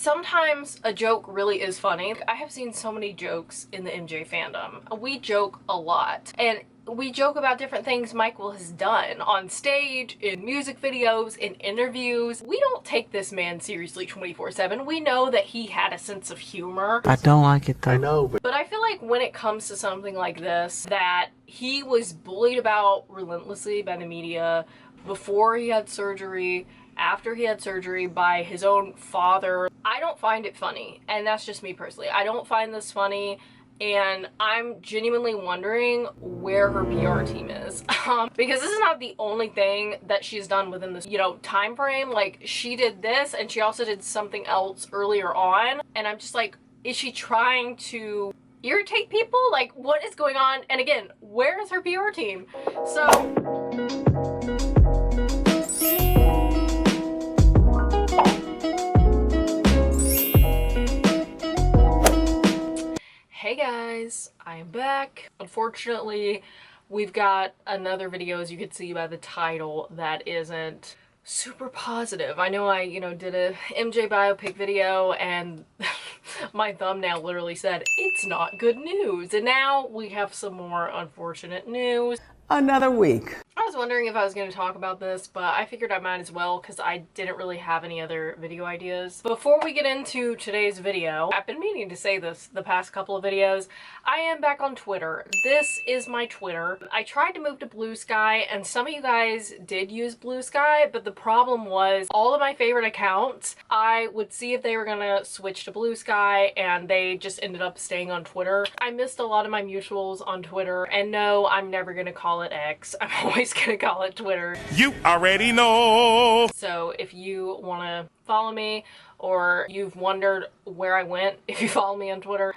Sometimes a joke really is funny. I have seen so many jokes in the MJ fandom. We joke a lot, and we joke about different things Michael has done on stage, in music videos, in interviews. We don't take this man seriously 24/7. We know that he had a sense of humor. I don't like it though. I know, But I feel like when it comes to something like this, that he was bullied about relentlessly by the media before he had surgery, after he had surgery, by his own father, I don't find it funny. And that's just me personally. I don't find this funny. And I'm genuinely wondering where her PR team is. Because this is not the only thing that she's done within this, time frame. Like, she did this and she also did something else earlier on. And I'm just like, is she trying to irritate people? Like, what is going on? And again, where is her PR team? Hey guys, I'm back. Unfortunately, we've got another video, as you can see by the title, that isn't super positive. I know I, did a MJ biopic video and my thumbnail literally said, it's not good news. And now we have some more unfortunate news. Another week. I was wondering if I was going to talk about this, but I figured I might as well because I didn't really have any other video ideas. Before we get into today's video, I've been meaning to say this the past couple of videos, I am back on Twitter. This is my Twitter. I tried to move to Blue Sky, and some of you guys did use Blue Sky, but the problem was all of my favorite accounts, I would see if they were going to switch to Blue Sky, and they just ended up staying on Twitter. I missed a lot of my mutuals on Twitter, and no, I'm never going to call it X. I'm always gonna call it Twitter. You already know. So if you want to follow me, or you've wondered where I went, if you follow me on Twitter,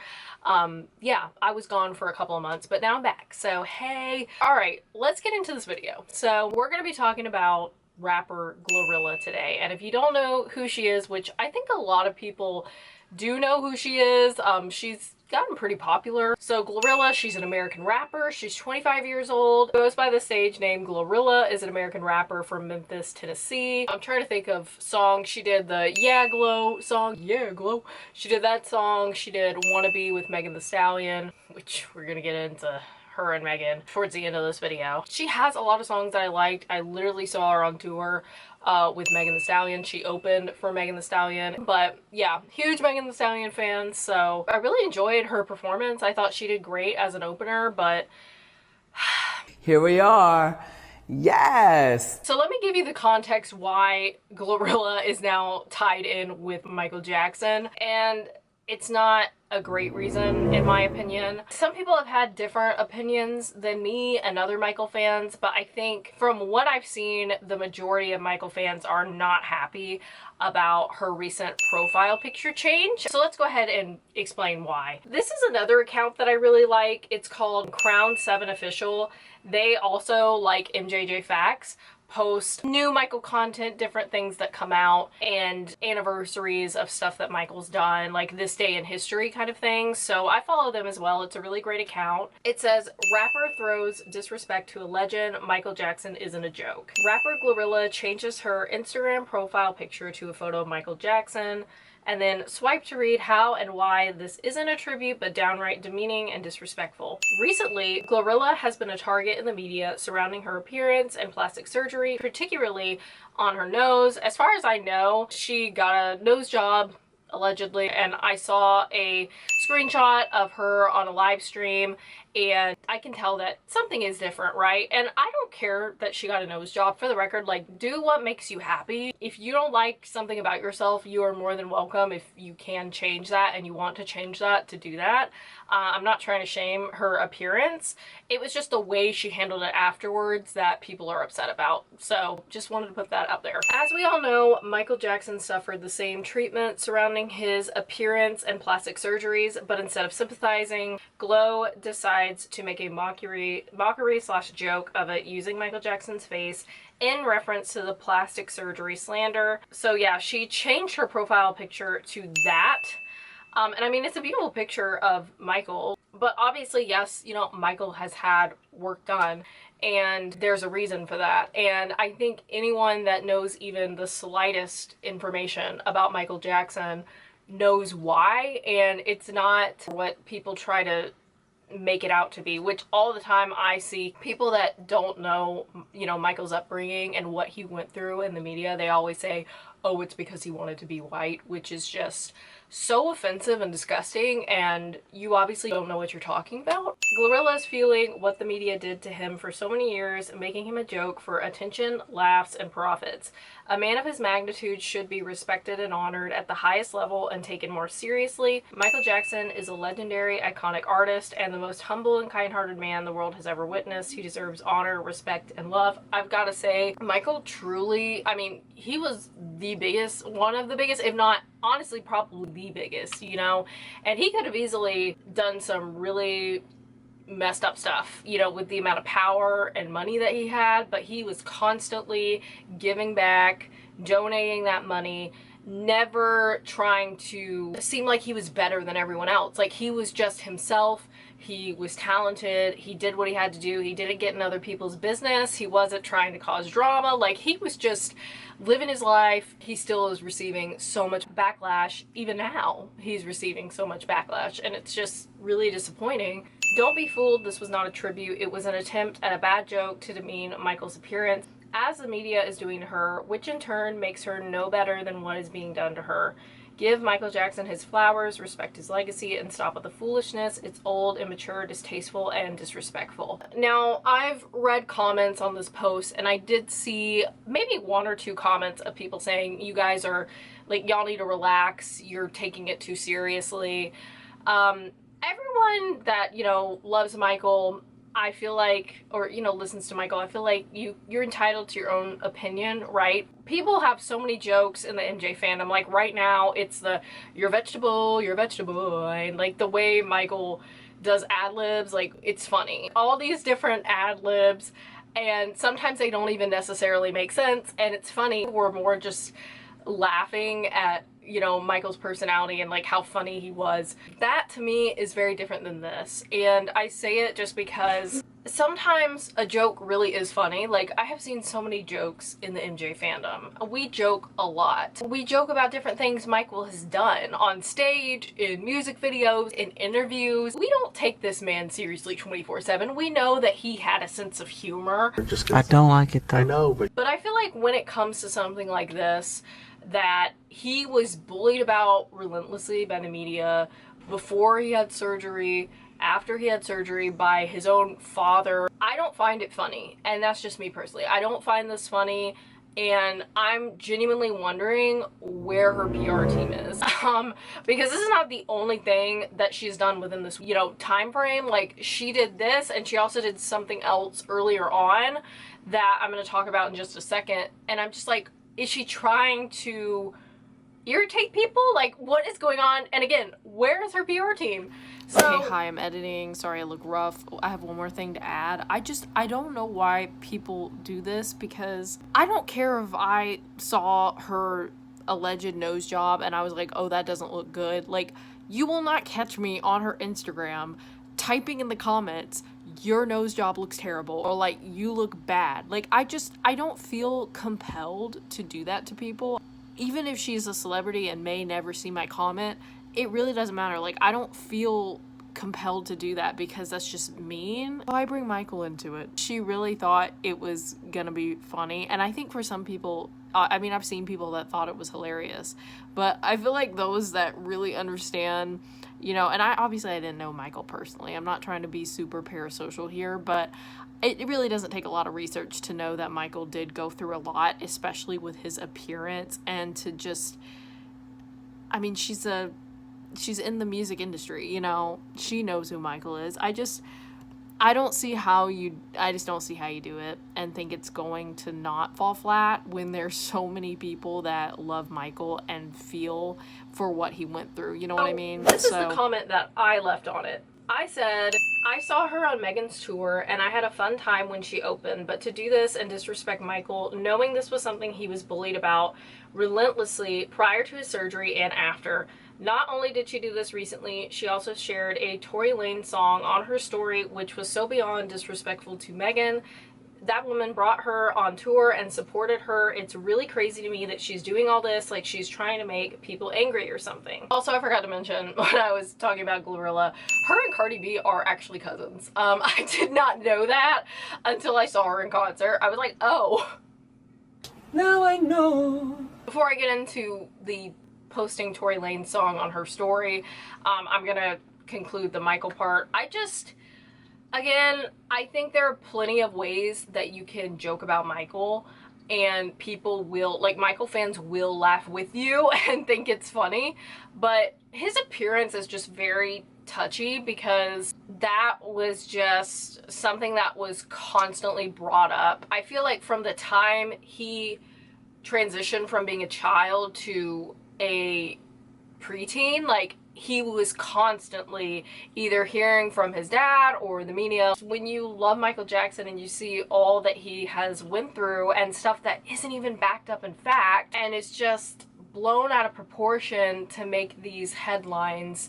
yeah, I was gone for a couple of months, but now I'm back. So hey, all right, let's get into this video. So we're gonna be talking about rapper Glorilla today, and if you don't know who she is, which I think a lot of people do know who she is, she's gotten pretty popular. So Glorilla, she's an American rapper. She's 25 years old, goes by the stage name Glorilla, is an American rapper from Memphis, Tennessee. I'm trying to think of songs. She did the Yeah Glow song. Yeah Glow. She did that song. She did Wannabe with Megan Thee Stallion, which we're gonna get into her and Megan towards the end of this video. She has a lot of songs that I liked. I literally saw her on tour with Megan Thee Stallion. She opened for Megan Thee Stallion, but yeah, huge Megan Thee Stallion fan, so I really enjoyed her performance. I thought she did great as an opener, but Here we are. Yes. so let me give you the context why Glorilla is now tied in with Michael Jackson, and it's not a great reason, in my opinion. Some people have had different opinions than me and other Michael fans, but I think from what I've seen, the majority of Michael fans are not happy about her recent profile picture change. So let's go ahead and explain why. This is another account that I really like. It's called Crown 7 Official. They also, like MJJ Facts, post new Michael content, different things that come out, and anniversaries of stuff that Michael's done, like this day in history kind of thing. So I follow them as well. It's a really great account. It says, rapper throws disrespect to a legend, Michael Jackson isn't a joke. Rapper Glorilla changes her Instagram profile picture to a photo of Michael Jackson, and then swipe to read how and why this isn't a tribute but downright demeaning and disrespectful. Recently, Glorilla has been a target in the media surrounding her appearance and plastic surgery, particularly on her nose. As far as I know, she got a nose job, allegedly, and I saw a screenshot of her on a live stream, and I can tell that something is different, right? And I don't care that she got a nose job. For the record, like, do what makes you happy. If you don't like something about yourself, you are more than welcome, if you can change that and you want to change that, to do that. I'm not trying to shame her appearance. It was just the way she handled it afterwards that people are upset about. So just wanted to put that out there. As we all know, Michael Jackson suffered the same treatment surrounding his appearance and plastic surgeries, but instead of sympathizing, Glow decides to make a mockery/joke of it using Michael Jackson's face in reference to the plastic surgery Slander. So yeah, she changed her profile picture to that. And I mean, it's a beautiful picture of Michael, but obviously, yes, Michael has had work done, and there's a reason for that. And I think anyone that knows even the slightest information about Michael Jackson knows why, and it's not what people try to make it out to be, which all the time I see people that don't know, you know, Michael's upbringing and what he went through in the media, they always say, oh, it's because he wanted to be white, which is just so offensive and disgusting, and you obviously don't know what you're talking about. Glorilla is feeling what the media did to him for so many years, making him a joke for attention, laughs, and profits. A man of his magnitude should be respected and honored at the highest level and taken more seriously. Michael Jackson is a legendary, iconic artist and the most humble and kind-hearted man the world has ever witnessed. He deserves honor, respect, and love. I've got to say, Michael truly, I mean, he was the biggest, one of the biggest, if not honestly probably the biggest, you know, and he could have easily done some really messed up stuff, you know, with the amount of power and money that he had, but he was constantly giving back, donating that money, never trying to seem like he was better than everyone else. Like, he was just himself. He was talented. He did what he had to do. He didn't get in other people's business. He wasn't trying to cause drama. Like, he was just living his life. He still is receiving so much backlash. Even now, he's receiving so much backlash, and it's just really disappointing. Don't be fooled. This was not a tribute. It was an attempt at a bad joke to demean Michael's appearance, as the media is doing to her, which in turn makes her no better than what is being done to her. Give Michael Jackson his flowers, respect his legacy, and stop with the foolishness. It's old, immature, distasteful, and disrespectful. Now, I've read comments on this post, and I did see maybe 1 or 2 comments of people saying, you guys are, like, y'all need to relax, you're taking it too seriously. Everyone that, you know, loves Michael, I feel like, or, you know, listens to Michael, I feel like you're entitled to your own opinion, right? People have so many jokes in the MJ fandom. Like, right now, it's the, you're a vegetable, and, like, the way Michael does ad-libs, like, it's funny. All these different ad-libs, and sometimes they don't even necessarily make sense, and it's funny. We're more just laughing at, you know, Michael's personality and like how funny he was. That to me is very different than this, and I say it just because sometimes a joke really is funny. Like, I have seen so many jokes in the MJ fandom. We joke a lot. We joke about different things Michael has done on stage, in music videos, in interviews. We don't take this man seriously 24/7. We know that he had a sense of humor. I don't like it though. I know, but I feel like when it comes to something like this, that he was bullied about relentlessly by the media before he had surgery, after he had surgery, by his own father, I don't find it funny. And that's just me personally. I don't find this funny, and I'm genuinely wondering where her PR team is. Because this is not the only thing that she's done within this, you know, time frame. Like, she did this, and she also did something else earlier on that I'm going to talk about in just a second. And I'm just like, is she trying to irritate people? Like, what is going on? And again, where is her PR team? So, okay, hi, I'm editing. Sorry, I look rough. I have one more thing to add. I don't know why people do this, because I don't care if I saw her alleged nose job and I was like, oh, that doesn't look good. Like, you will not catch me on her Instagram typing in the comments, your nose job looks terrible, or like, you look bad. Like, I don't feel compelled to do that to people. Even if she's a celebrity and may never see my comment, it really doesn't matter. Like, I don't feel compelled to do that because that's just mean. Why bring Michael into it? She really thought it was gonna be funny, and I think for some people, I mean, I've seen people that thought it was hilarious, but I feel like those that really understand, you know, and I didn't know Michael personally. I'm not trying to be super parasocial here, but it really doesn't take a lot of research to know that Michael did go through a lot, especially with his appearance, and to just, I mean, she's in the music industry, you know, she knows who Michael is. I just don't see how you do it and think it's going to not fall flat when there's so many people that love Michael and feel for what he went through. You know what I mean? This is the comment that I left on it. I said, I saw her on Megan's tour and I had a fun time when she opened, but to do this and disrespect Michael, knowing this was something he was bullied about relentlessly prior to his surgery and after. Not only did she do this recently, she also shared a Tory Lanez song on her story, which was so beyond disrespectful to Megan. That woman brought her on tour and supported her. It's really crazy to me that she's doing all this like she's trying to make people angry or something. Also, I forgot to mention when I was talking about Glorilla, her and Cardi B are actually cousins. I did not know that until I saw her in concert. I was like, oh. Now I know. Before I get into the posting Tory Lanez song on her story, I'm gonna conclude the Michael part. Again, I think there are plenty of ways that you can joke about Michael and people will, like, Michael fans will laugh with you and think it's funny, but his appearance is just very touchy because that was just something that was constantly brought up. I feel like from the time he transitioned from being a child to a preteen, like, he was constantly either hearing from his dad or the media. When you love Michael Jackson and you see all that he has went through and stuff that isn't even backed up in fact, and it's just blown out of proportion to make these headlines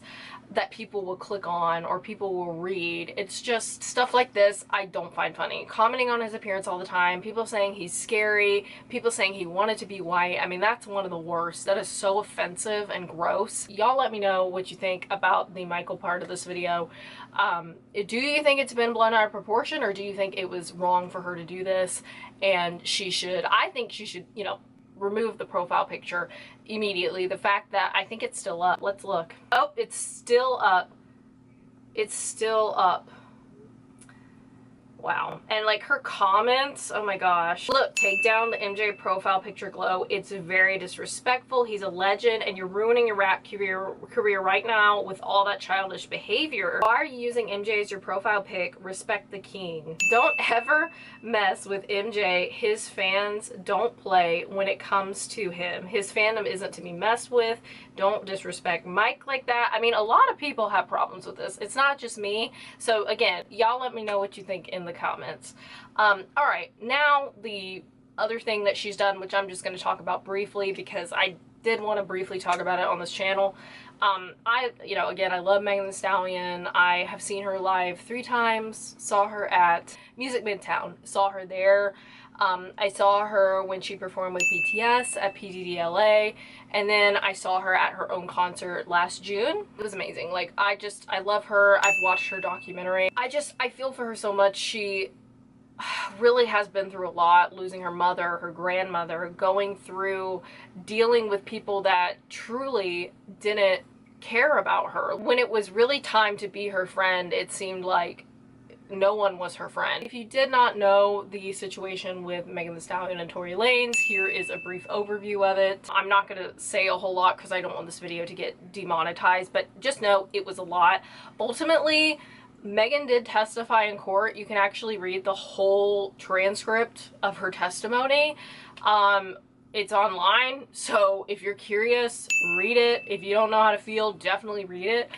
that people will click on or people will read. It's just stuff like this I don't find funny. Commenting on his appearance all the time, people saying he's scary, people saying he wanted to be white. I mean, that's one of the worst. That is so offensive and gross. Y'all let me know what you think about the Michael part of this video. Do you think it's been blown out of proportion, or do you think it was wrong for her to do this and I think she should, you know, remove the profile picture immediately. The fact that I think it's still up. Let's look. Oh, it's still up. It's still up. Wow. And like her comments, oh my gosh. Look, take down the MJ profile picture glow. It's very disrespectful. He's a legend and you're ruining your rap career right now with all that childish behavior. Why are you using MJ as your profile pic? Respect the king. Don't ever mess with MJ. His fans don't play when it comes to him. His fandom isn't to be messed with. Don't disrespect Mike like that. I mean, a lot of people have problems with this. It's not just me. So again, y'all let me know what you think in the comments. All right, now the other thing that she's done, which I'm just going to talk about briefly because I did want to briefly talk about it on this channel. Again, I love Megan Thee Stallion. I have seen her live 3 times. Saw her at Music Midtown. Saw her there. I saw her when she performed with BTS at PDDLA, and then I saw her at her own concert last June. It was amazing. Like, I love her. I've watched her documentary. I feel for her so much. She really has been through a lot, losing her mother, her grandmother, going through dealing with people that truly didn't care about her. When it was really time to be her friend, it seemed like no one was her friend. If you did not know the situation with Megan Thee Stallion and Tory Lanez, here is a brief overview of it. I'm not going to say a whole lot because I don't want this video to get demonetized, but just know it was a lot. Ultimately, Megan did testify in court. You can actually read the whole transcript of her testimony. It's online, so if you're curious, read it. If you don't know how to feel, definitely read it.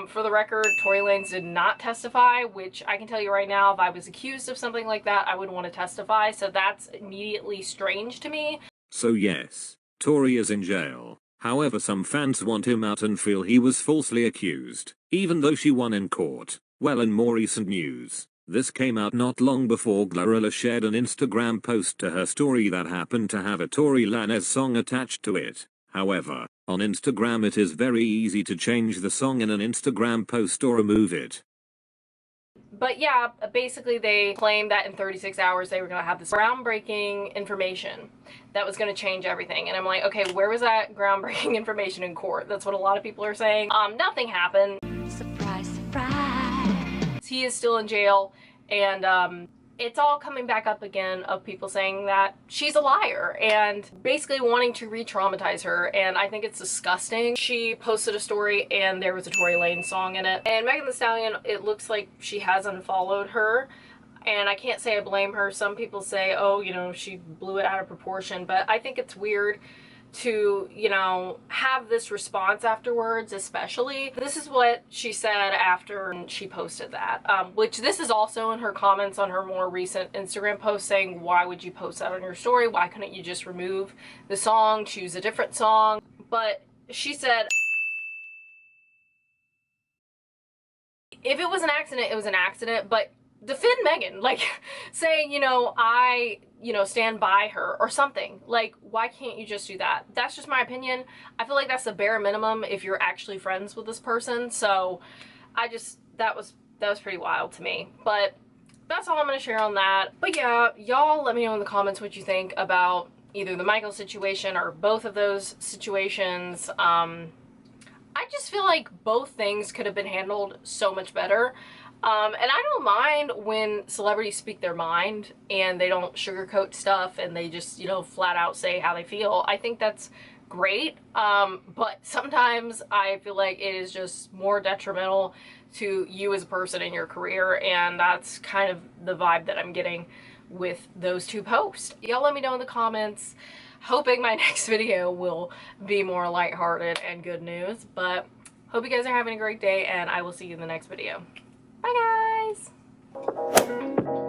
For the record, Tory Lanez did not testify, which I can tell you right now, if I was accused of something like that, I wouldn't want to testify, so that's immediately strange to me. So yes, Tory is in jail. However, some fans want him out and feel he was falsely accused, even though she won in court. Well, in more recent news, this came out not long before Glorilla shared an Instagram post to her story that happened to have a Tory Lanez song attached to it. However, on Instagram it is very easy to change the song in an Instagram post or remove it. But yeah, basically they claimed that in 36 hours they were going to have this groundbreaking information that was going to change everything. And I'm like, okay, where was that groundbreaking information in court? That's what a lot of people are saying. Nothing happened. Surprise, surprise. He is still in jail, and it's all coming back up again of people saying that she's a liar and basically wanting to re-traumatize her, and I think it's disgusting. She posted a story and there was a Tory Lanez song in it, and Megan Thee Stallion, it looks like she has unfollowed her, and I can't say I blame her. Some people say, oh, you know, she blew it out of proportion, but I think it's weird to, you know, have this response afterwards, especially. This is what she said after she posted that, which this is also in her comments on her more recent Instagram post saying, why would you post that on your story? Why couldn't you just remove the song, choose a different song? But she said, if it was an accident, it was an accident, but defend Megan, like saying, you know, I, you know, stand by her or something. Like, why can't you just do that? That's just my opinion. I feel like that's the bare minimum if you're actually friends with this person. So I just, that was pretty wild to me. But that's all I'm going to share on that. But yeah, y'all let me know in the comments what you think about either the Michael situation or both of those situations. I just feel like both things could have been handled so much better. And I don't mind when celebrities speak their mind and they don't sugarcoat stuff and they just, you know, flat out say how they feel. I think that's great. But sometimes I feel like it is just more detrimental to you as a person in your career. And that's kind of the vibe that I'm getting with those two posts. Y'all let me know in the comments. Hoping my next video will be more lighthearted and good news. But hope you guys are having a great day and I will see you in the next video. Bye guys!